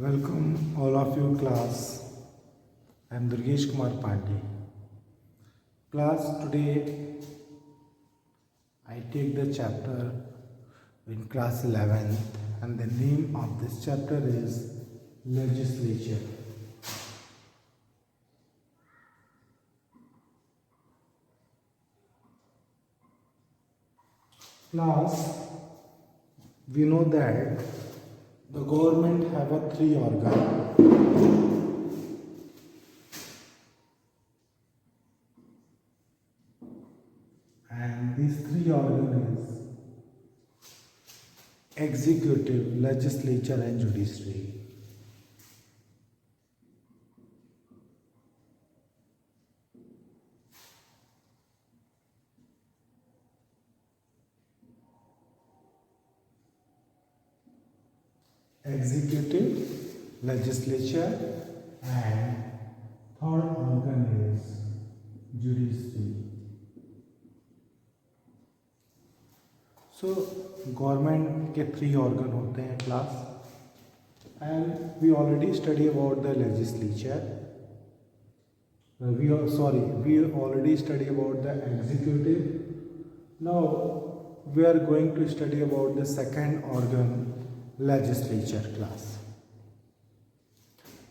Welcome all of you class. I am Durgesh Kumar Pandey. Class, today I take the chapter in class 11 and the name of this chapter is Legislature. Class, we know that the government have a three organ. And these three organs is executive, legislature and judiciary. Executive, legislature and third organ is judiciary. So government के three organ होते हैं class and we already study about the legislature. We already study about the executive. Now we are going to study about the second organ, legislature class.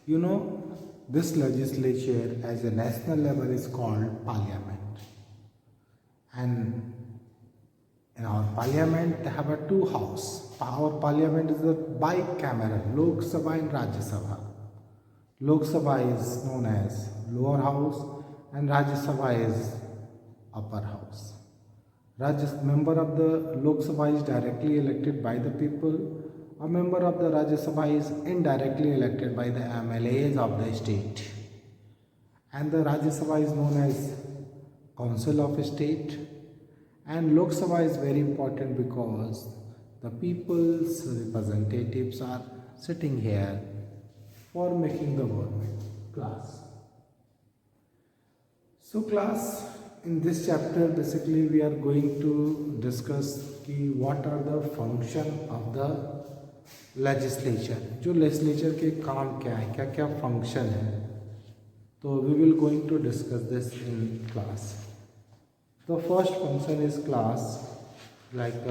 You know, this legislature as a national level is called parliament, and in our parliament they have a two house. Our parliament is a bicameral, Lok Sabha and Rajya Sabha. Lok Sabha is known as lower house and Rajya Sabha is upper house. Member of the Lok Sabha is directly elected by the people. A member of the Rajya Sabha is indirectly elected by the MLAs of the state. And the Rajya Sabha is known as Council of State. And Lok Sabha is very important because the people's representatives are sitting here for making the government class. So class, in this chapter basically we are going to discuss what are the function of the legislature. जो legislature के काम क्या है, क्या क्या function है, तो we will going to discuss this in class. The first function is class like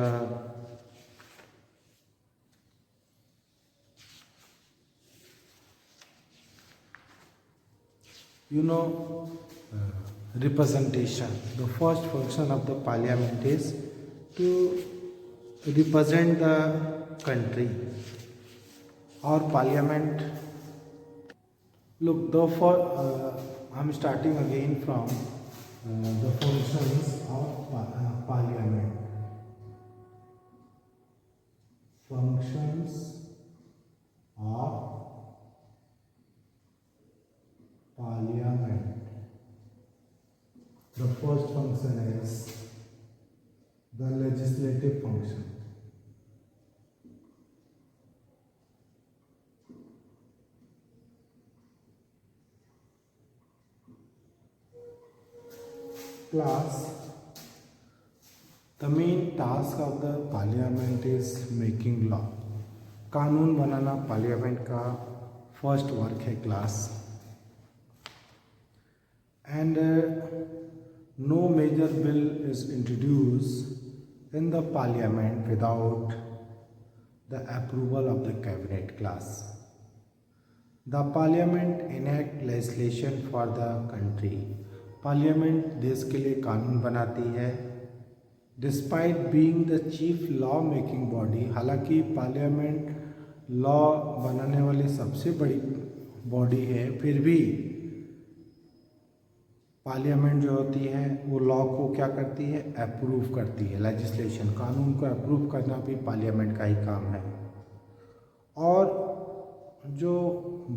representation. The first function of the parliament is to represent the country. Our parliament, look, I'm starting again from the functions of parliament. Functions of parliament. The first function is the legislative function. Class, the main task of the parliament is making law. कानून बनाना parliament का first work है class. And no major bill is introduced in the parliament without the approval of the cabinet class. The parliament enact legislation for the country. Parliament देश के लिए कानून बनाती है. Despite being the chief law making body, हालांकि parliament law बनाने वाली सबसे बड़ी बॉडी है, फिर भी पार्लियामेंट जो होती है वो लॉ को क्या करती है, अप्रूव करती है. लेजिस्लेशन, कानून को अप्रूव करना भी पार्लियामेंट का ही काम है. और जो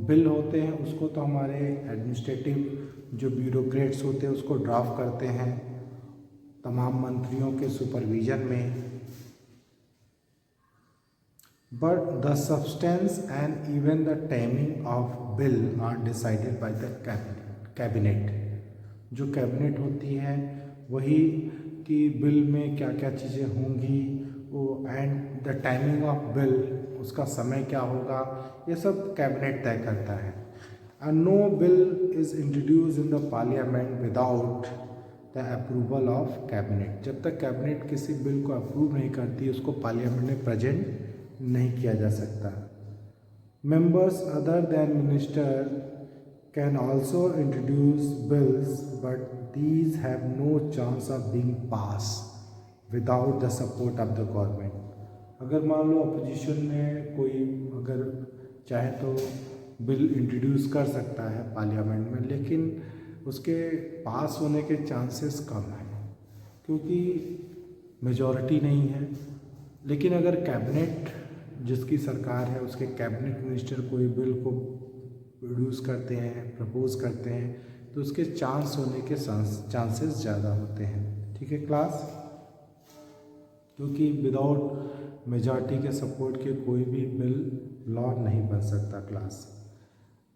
बिल होते हैं उसको तो हमारे एडमिनिस्ट्रेटिव जो ब्यूरोक्रेट्स होते हैं उसको ड्राफ्ट करते हैं तमाम मंत्रियों के सुपरविजन में. But the substance and even the timing of bill are decided by the cabinet. जो कैबिनेट होती है वही कि बिल में क्या क्या चीज़ें होंगी वो, and the timing of bill उसका समय क्या होगा, ये सब कैबिनेट तय करता है। And no bill is introduce in the parliament without the approval of cabinet. जब तक कैबिनेट किसी बिल को अप्रूव नहीं करती उसको पार्लियामेंट में प्रेजेंट नहीं किया जा सकता। Members other than minister can also introduce bills but these have no chance of being pass without the support of the government. अगर मान लो अपोजिशन में कोई अगर चाहे तो बिल इंट्रोड्यूस कर सकता है पार्लियामेंट में, लेकिन उसके पास होने के चांसेस कम हैं क्योंकि मेजॉरिटी नहीं है। लेकिन अगर कैबिनेट जिसकी सरकार है उसके कैबिनेट मिनिस्टर कोई बिल को प्रोड्यूस करते हैं, प्रपोज करते हैं, तो उसके चांस होने के चांसेस ज़्यादा होते हैं। ठीक है क्लास, क्योंकि विदाउट मेजॉरिटी के सपोर्ट के कोई भी बिल लॉ नहीं बन सकता class.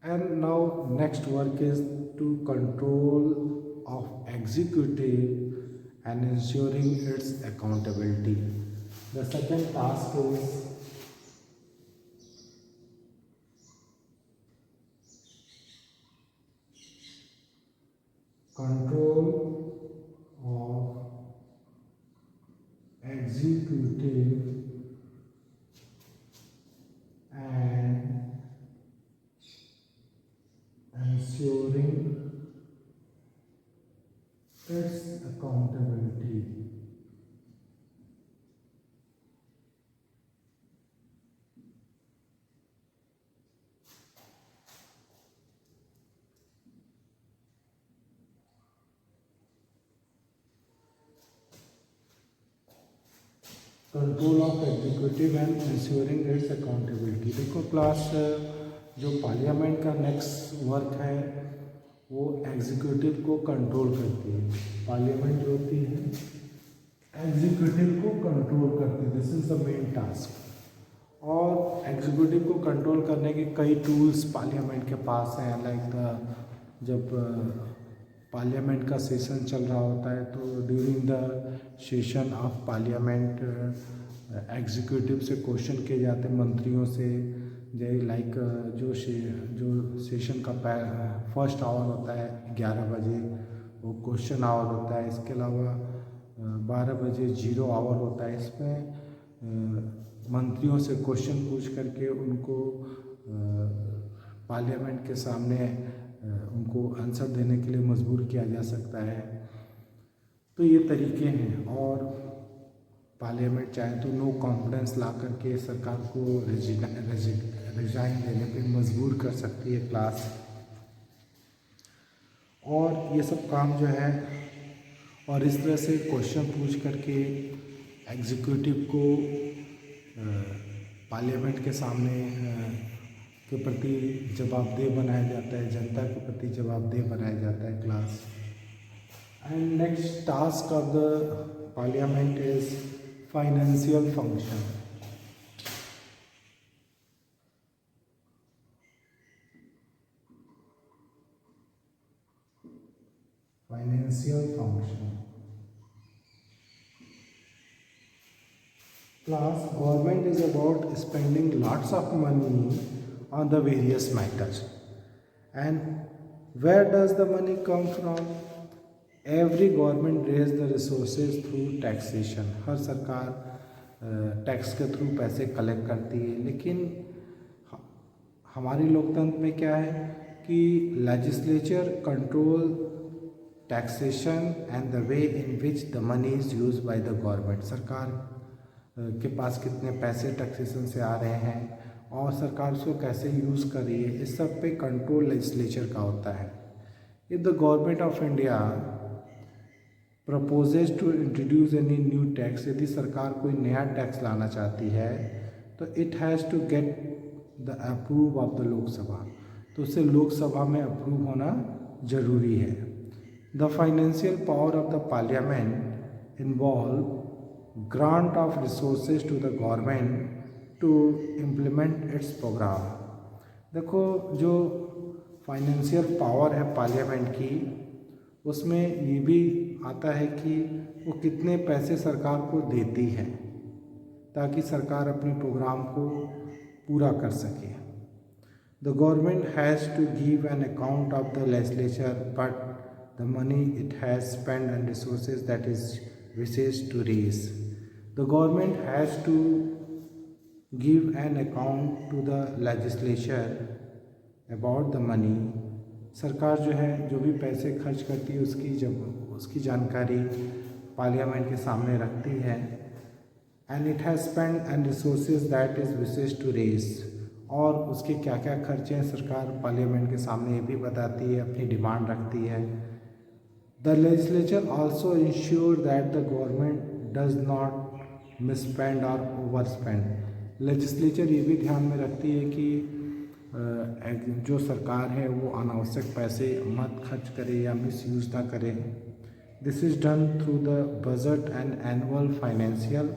And now next work is to control of executive and ensuring its accountability. The second task is control of executive and ensuring its accountability. Control of executive and ensuring it's accountability. देखो class, जो parliament का next work है वो executive को control करती है। Parliament जो होती है एग्जीक्यूटिव को कंट्रोल करती है, this is the main task. और एग्जीक्यूटिव को कंट्रोल करने के कई टूल्स पार्लियामेंट के पास हैं। लाइक जब पार्लियामेंट का सेशन चल रहा होता है तो during the session of parliament executive से क्वेश्चन किए जाते हैं मंत्रियों से। लाइक जो सेशन का फर्स्ट आवर होता है 11 बजे वो क्वेश्चन आवर होता है। इसके अलावा 12 बजे 0 आवर होता है, इसमें मंत्रियों से क्वेश्चन पूछ करके उनको पार्लियामेंट के सामने उनको आंसर देने के लिए मजबूर किया जा सकता है। तो ये तरीके हैं। और पार्लियामेंट चाहे तो नो कॉन्फिडेंस ला करके सरकार को रिजाइन देने पे मजबूर कर सकती है क्लास। और ये सब काम जो है और इस तरह से क्वेश्चन पूछ करके एग्जीक्यूटिव को पार्लियामेंट के सामने के प्रति जवाबदेह बनाया जाता है, जनता के प्रति जवाबदेह बनाया जाता है class. And next task of the parliament is financial function. Financial function class, government is about spending lots of money on the various matters. And where does the money come from? Every government raise the resources through taxation. हर सरकार tax के through पैसे collect करती है। लेकिन हमारी लोकतंत्र में क्या है कि legislature control taxation and the way in which the money is use by the government. सरकार के पास कितने पैसे टैक्सेशन से आ रहे हैं और सरकार उसको कैसे यूज़ कर रही है, इस सब पे कंट्रोल लेजिस्लेचर का होता है। If the government of India proposes to introduce any new tax, यदि सरकार कोई नया टैक्स लाना चाहती है तो it has to get the approve of the Lok Sabha, तो उसे लोकसभा में अप्रूव होना जरूरी है। The financial power of the parliament involve grant of resources to the government to implement its program। देखो जो फाइनेंशियल पावर है पार्लियामेंट की उसमें ये भी आता है कि वो कितने पैसे सरकार को देती है ताकि सरकार अपने प्रोग्राम को पूरा कर सके। The government has to give an account of the legislature but the money it has spend and resources that is विशेष to raise. The government has to give an account to the legislature about the money. सरकार जो है जो भी पैसे खर्च करती है उसकी जानकारी पार्लियामेंट के सामने रखती है। And it has spend and resources that is विशेष टू रेज, और उसके क्या क्या खर्चे हैं सरकार पार्लियामेंट के सामने ये भी बताती है, अपनी डिमांड रखती है। The legislature also ensure that the government does not misspend or over spend. Legislature ये भी ध्यान में रखती है कि जो सरकार है वो अनावश्यक पैसे मत खर्च करे या मिसयूज ना करे। This is done through the budget and annual financial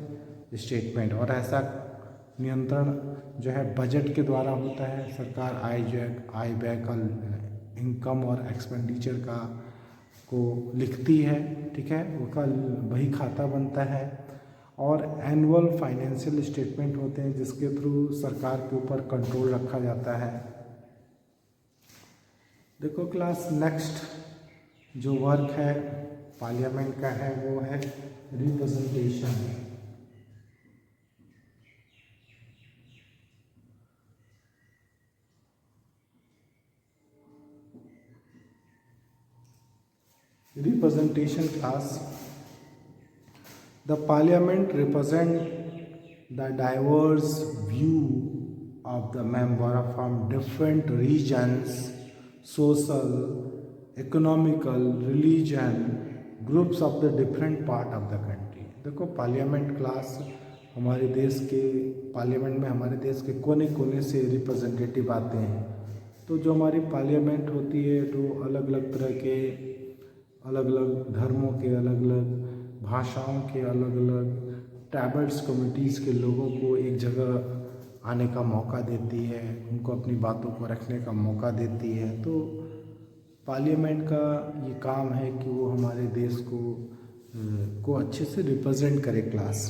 statement, और ऐसा नियंत्रण जो है बजट के द्वारा होता है। सरकार आय व्यय का इनकम और एक्सपेंडिचर का को लिखती है, ठीक है, उसका वही खाता बनता है। और एनुअल फाइनेंशियल स्टेटमेंट होते हैं जिसके थ्रू सरकार के ऊपर कंट्रोल रखा जाता है। देखो क्लास, नेक्स्ट जो वर्क है पार्लियामेंट का है वो है representation. Representation class, the parliament represent the diverse view of the member from different regions, social, economical, religion, groups of the different part of the country। देखो पार्लियामेंट क्लास हमारे देश के पार्लियामेंट में हमारे देश के कोने कोने से रिप्रेजेंटेटिव आते हैं। तो जो हमारी पार्लियामेंट होती है तो अलग अलग तरह के अलग अलग धर्मों के अलग अलग भाषाओं के अलग अलग ट्राइबल्स कम्युनिटीज़ के लोगों को एक जगह आने का मौका देती है, उनको अपनी बातों को रखने का मौका देती है। तो पार्लियामेंट का ये काम है कि वो हमारे देश को अच्छे से रिप्रेजेंट करे class.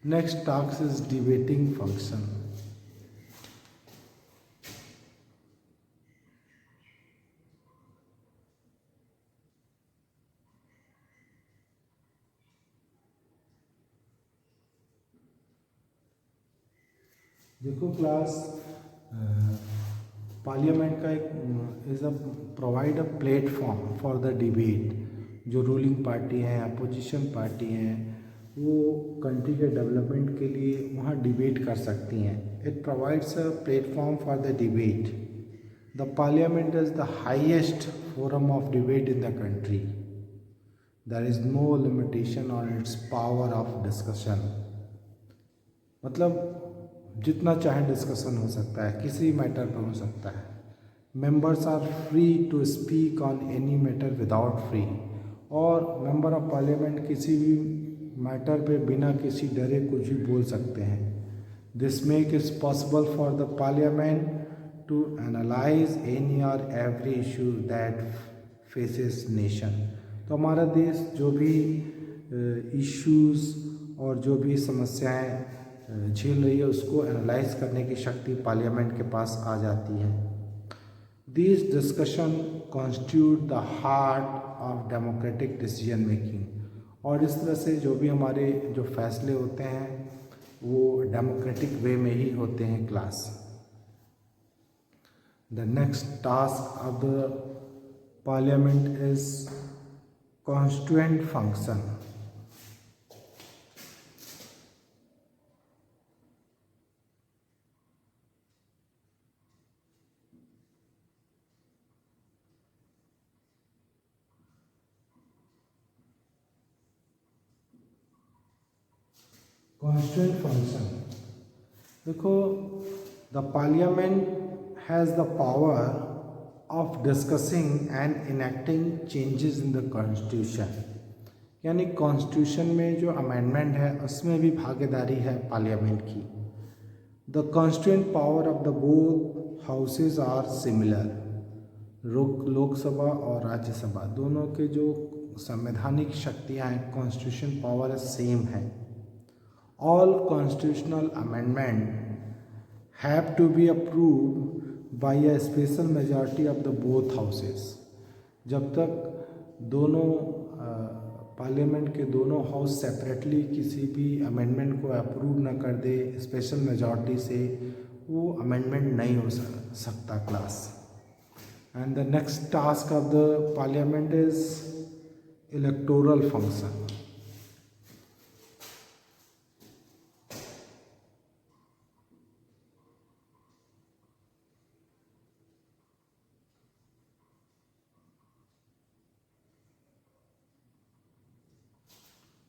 Next task is debating function. देखो क्लास, पार्लियामेंट का एक is a provide a platform for the debate. जो रूलिंग पार्टी हैं, अपोजिशन पार्टी हैं, वो कंट्री के डेवलपमेंट के लिए वहाँ डिबेट कर सकती हैं। It provides a platform for the debate. The parliament is the highest forum of debate in the country. There is no limitation on its power of discussion. मतलब जितना चाहे डिस्कशन हो सकता है, किसी मैटर पर हो सकता है। Members are free to speak on any matter without free. और मेंबर ऑफ पार्लियामेंट किसी भी मैटर पे बिना किसी डरे कुछ भी बोल सकते हैं। This make its possible for the parliament to analyse any और every issue that faces nation. तो हमारा देश जो भी इश्यूज़ और जो भी समस्याएं झेल रही है उसको एनालाइज करने की शक्ति पार्लियामेंट के पास आ जाती है। This discussion constitute the heart of democratic decision making. और इस तरह से जो भी हमारे जो फैसले होते हैं वो डेमोक्रेटिक वे में ही होते हैं class. The next task of the parliament is constituent function. Constituent function, देखो the parliament has the power of discussing and enacting changes in the constitution. यानी कॉन्स्टिट्यूशन में जो अमेंडमेंट है उसमें भी भागीदारी है पार्लियामेंट की। The constituent power of the both houses are similar. Lok Sabha और राज्यसभा दोनों के जो संवैधानिक शक्तियाँ हैं, कॉन्स्टिट्यूशन पावर सेम है। all constitutional amendment have to be approved by a special majority of the both houses. जब तक दोनों पार्लियामेंट के दोनों हाउस सेपरेटली किसी भी अमेंडमेंट को अप्रूव न कर दे स्पेशल मेजॉरिटी से, वो अमेंडमेंट नहीं हो सकता class. And the next task of the parliament is electoral function.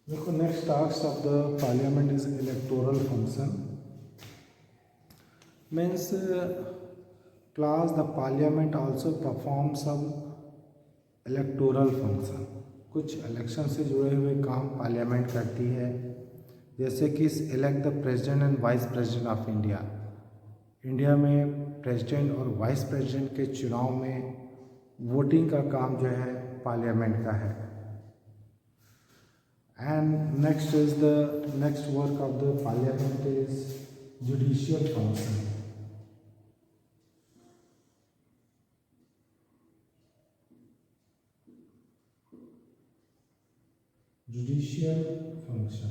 देखो next task of the parliament is electoral function. Means class the parliament also perform some electoral function. कुछ election से जुड़े हुए काम पार्लियामेंट करती है, जैसे कि elect the president and vice president of India. India में प्रेसिडेंट और वाइस प्रेसिडेंट के चुनाव में वोटिंग का काम जो है पार्लियामेंट का है. And next work of the parliament is judicial function. Judicial function.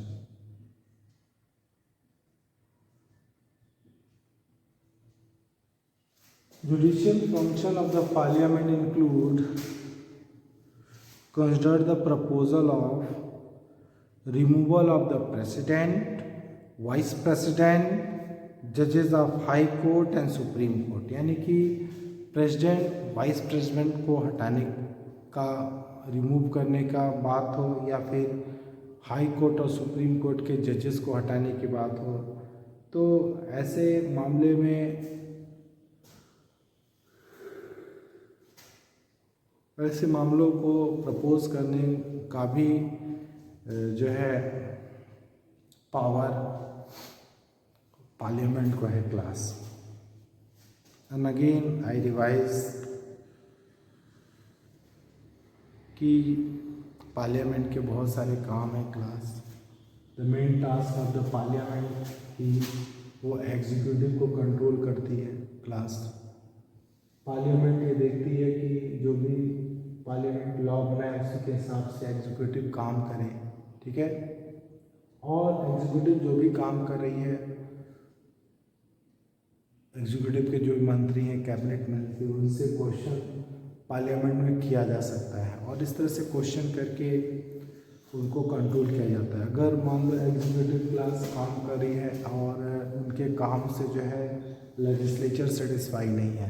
Judicial function of the parliament include consider the proposal of removal of the president, vice president, जजेस of high court and supreme court. यानी कि president vice president को हटाने का, remove करने का बात हो, या फिर हाई कोर्ट और सुप्रीम कोर्ट के जजेस को हटाने की बात हो, तो ऐसे मामले में, ऐसे मामलों को प्रपोज करने का भी जो है पावर पार्लियामेंट को है class. And again I revise कि पार्लियामेंट के बहुत सारे काम हैं class. The main task of the parliament ही वो एग्जीक्यूटिव को कंट्रोल करती है क्लास. पार्लियामेंट ये देखती है कि जो भी पार्लियामेंट लॉ बनाए उसी के हिसाब से एग्जीक्यूटिव काम करे. ठीक है. और एग्जीक्यूटिव जो भी काम कर रही है, एग्जीक्यूटिव के जो मंत्री हैं, कैबिनेट मंत्री, उनसे क्वेश्चन पार्लियामेंट में किया जा सकता है और इस तरह से क्वेश्चन करके उनको कंट्रोल किया जाता है. अगर मान लो एग्जीक्यूटिव क्लास काम कर रही है और उनके काम से जो है लेजिस्लेचर सेटिस्फाई नहीं है,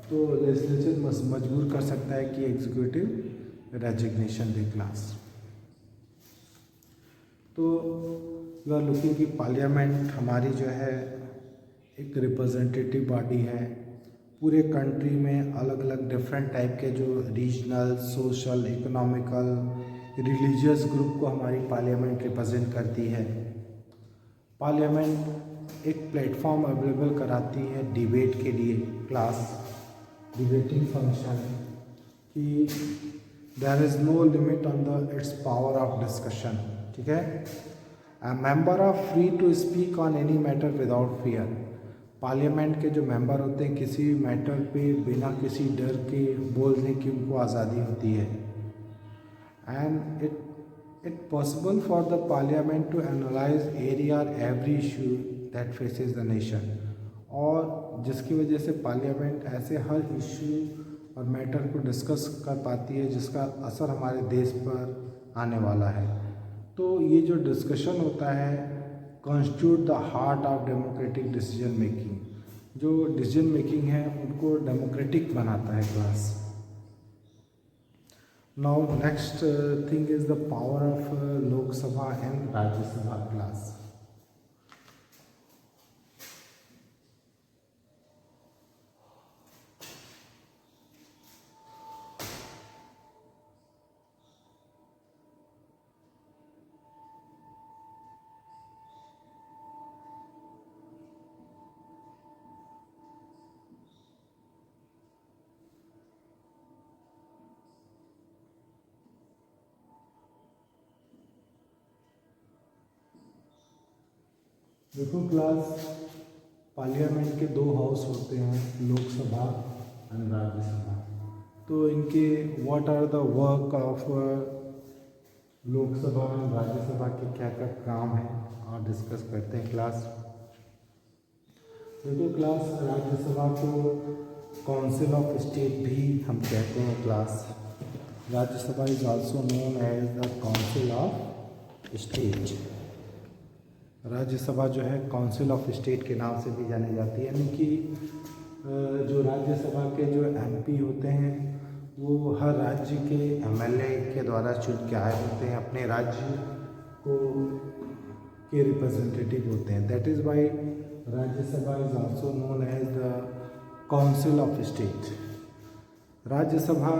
तो लेजिस्लेचर मजबूर कर सकता है कि एग्जीक्यूटिव रेजिग्नेशन दे क्लास. तो यू आर लुकिंग कि पार्लियामेंट हमारी जो है एक रिप्रेजेंटेटिव बॉडी है. पूरे कंट्री में अलग अलग डिफरेंट टाइप के जो regional, social, economical, religious group को हमारी पार्लियामेंट रिप्रेजेंट करती है. पार्लियामेंट एक प्लेटफॉर्म अवेलेबल कराती है डिबेट के लिए क्लास. डिबेटिंग फंक्शन कि there is no limit on the its power of discussion. ठीक है. A member are free to speak on any matter without fear. Parliament के जो मेंबर होते हैं किसी भी मैटर पे बिना किसी डर के बोलने की उनको आज़ादी होती है. And it possible for the parliament to analyse any और every issue that faces the nation. और जिसकी वजह से पार्लियामेंट ऐसे हर इशू और मैटर को डिस्कस कर पाती है जिसका असर हमारे देश पर आने वाला है. तो ये जो डिस्कशन होता है constitute the heart of democratic decision making. जो डिसीजन मेकिंग है उनको डेमोक्रेटिक बनाता है class. Now next thing is the power of Lok Sabha and Rajya Sabha class. देखो क्लास, पार्लियामेंट के दो हाउस होते हैं, लोकसभा एंड राज्यसभा। तो इनके what are the work of Lok Sabha और राज्यसभा के क्या क्या काम है और डिस्कस करते हैं क्लास। देखो क्लास, राज्यसभा को काउंसिल ऑफ स्टेट भी हम कहते हैं class. Rajya Sabha is also known as the council of state. Rajya Sabha जो है काउंसिल ऑफ स्टेट के नाम से भी जानी जाती है, यानी कि जो राज्यसभा के जो एमपी होते हैं वो हर राज्य के एमएलए के द्वारा चुन के आए होते हैं, अपने राज्य को के रिप्रेजेंटेटिव होते हैं। That is why Rajya Sabha is also known as the council of state. Rajya Sabha,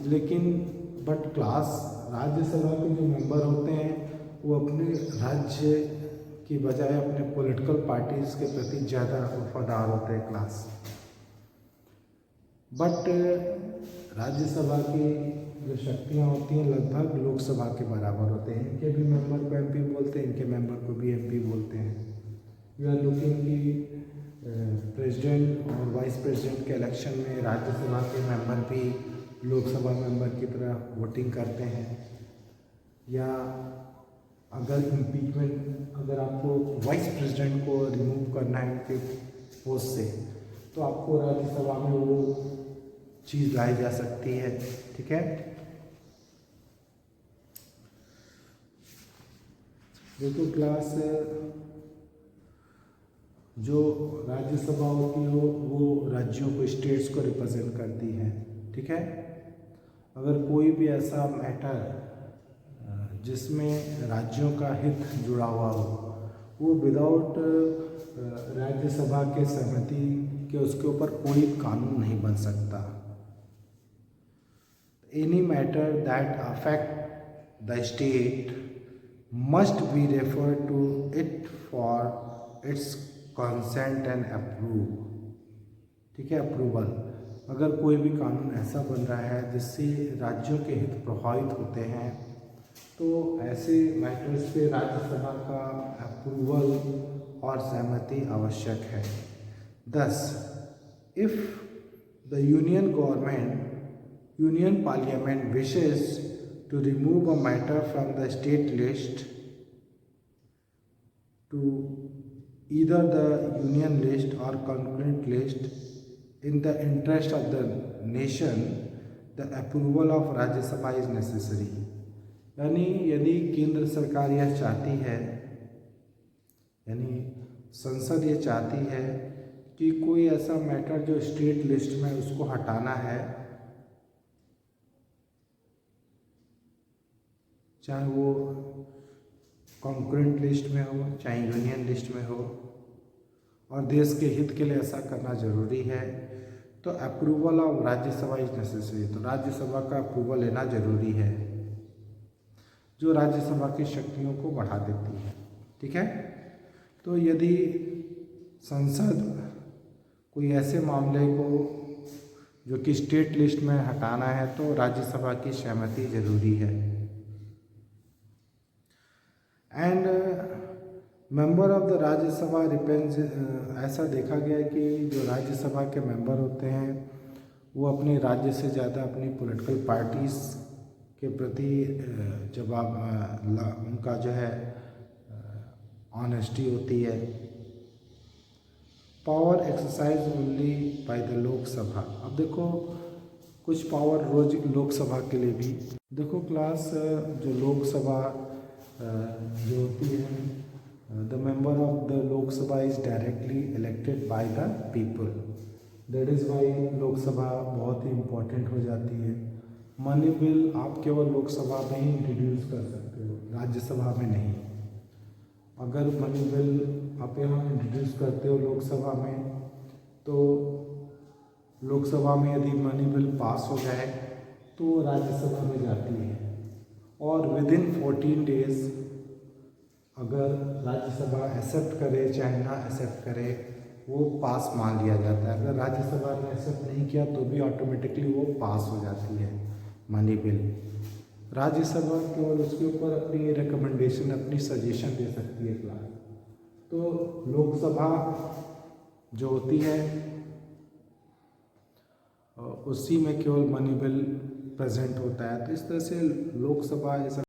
लेकिन बट क्लास, राज्यसभा के जो मेंबर होते हैं वो अपने राज्य की बजाय अपने पॉलिटिकल पार्टीज़ के प्रति ज़्यादा वफादार होते हैं क्लास। बट राज्यसभा की जो शक्तियाँ होती हैं लगभग लोकसभा के बराबर होते हैं। इनके भी मेंबर को एमपी बोलते हैं, इनके मेंबर को भी एमपी बोलते हैं। वी आर लुकिंग कि प्रेसिडेंट और वाइस प्रेसिडेंट के इलेक्शन में राज्यसभा के मेंबर भी लोकसभा मेंबर की तरह वोटिंग करते हैं। या अगर इम्पीचमेंट, अगर आपको वाइस प्रेसिडेंट को रिमूव करना है उनके पोस्ट से, तो आपको राज्यसभा में वो चीज़ लाई जा सकती है। ठीक है, देखो क्लास, जो राज्यसभा होती है वो राज्यों को, स्टेट्स को रिप्रेजेंट करती है। ठीक है, अगर कोई भी ऐसा मैटर जिसमें राज्यों का हित जुड़ा हुआ हो, वो विदाउट राज्यसभा के सहमति के उसके ऊपर कोई कानून नहीं बन सकता। Any matter that affect the state must be referred to it for its consent and approve. ठीक है, अप्रूवल। अगर कोई भी कानून ऐसा बन रहा है जिससे राज्यों के हित प्रभावित होते हैं, तो ऐसे मैटर्स पे राज्यसभा का अप्रूवल और सहमति आवश्यक है। Thus, if the Union Parliament wishes to remove a matter from the state list to either the Union list or concurrent list in the interest of the nation, the approval of Rajya Sabha is necessary. यानी यदि केंद्र सरकार यह चाहती है, यानी संसद ये चाहती है कि कोई ऐसा मैटर जो स्टेट लिस्ट में उसको हटाना है, चाहे वो कॉन्करेंट लिस्ट में हो चाहे यूनियन लिस्ट में हो, और देश के हित के लिए ऐसा करना जरूरी है, तो approval of Rajya Sabha is necessary. तो राज्यसभा का अप्रूवल लेना जरूरी है, जो राज्यसभा की शक्तियों को बढ़ा देती है। ठीक है, तो यदि संसद कोई ऐसे मामले को जो कि स्टेट लिस्ट में हटाना है, तो राज्यसभा की सहमति जरूरी है। And member of the Rajya Sabha depends, ऐसा देखा गया है कि जो राज्यसभा के मेंबर होते हैं वो अपने राज्य से ज़्यादा अपनी पॉलिटिकल पार्टीज़ के प्रति उनका जो है ऑनेस्टी होती है। Power exercise only by the Lok Sabha. अब देखो कुछ पावर रोज लोकसभा के लिए भी। देखो क्लास, जो लोकसभा जो होती है, the member of the Lok Sabha is directly elected by the people. That is Y Lok Sabha बहुत ही इम्पोर्टेंट हो जाती है। मनी बिल आप केवल लोकसभा में ही इंट्रोड्यूस कर सकते हो, राज्यसभा में नहीं। अगर मनी बिल आप यहाँ इंट्रोड्यूस करते हो लोकसभा में, तो लोकसभा में यदि मनी बिल पास हो जाए तो राज्यसभा में जाती है, और विदिन 14 डेज अगर राज्यसभा एक्सेप्ट करे चाहे ना एक्सेप्ट करे, वो पास मान लिया जाता है। अगर राज्यसभा ने एक्सेप्ट नहीं किया तो भी ऑटोमेटिकली वो पास हो जाती है मनी बिल। राज्यसभा केवल उसके ऊपर अपनी रिकमेंडेशन, अपनी सजेशन दे सकती है क्लास। तो लोकसभा जो होती है उसी में केवल मनी बिल प्रेजेंट होता है। तो इस तरह से लोकसभा इज अ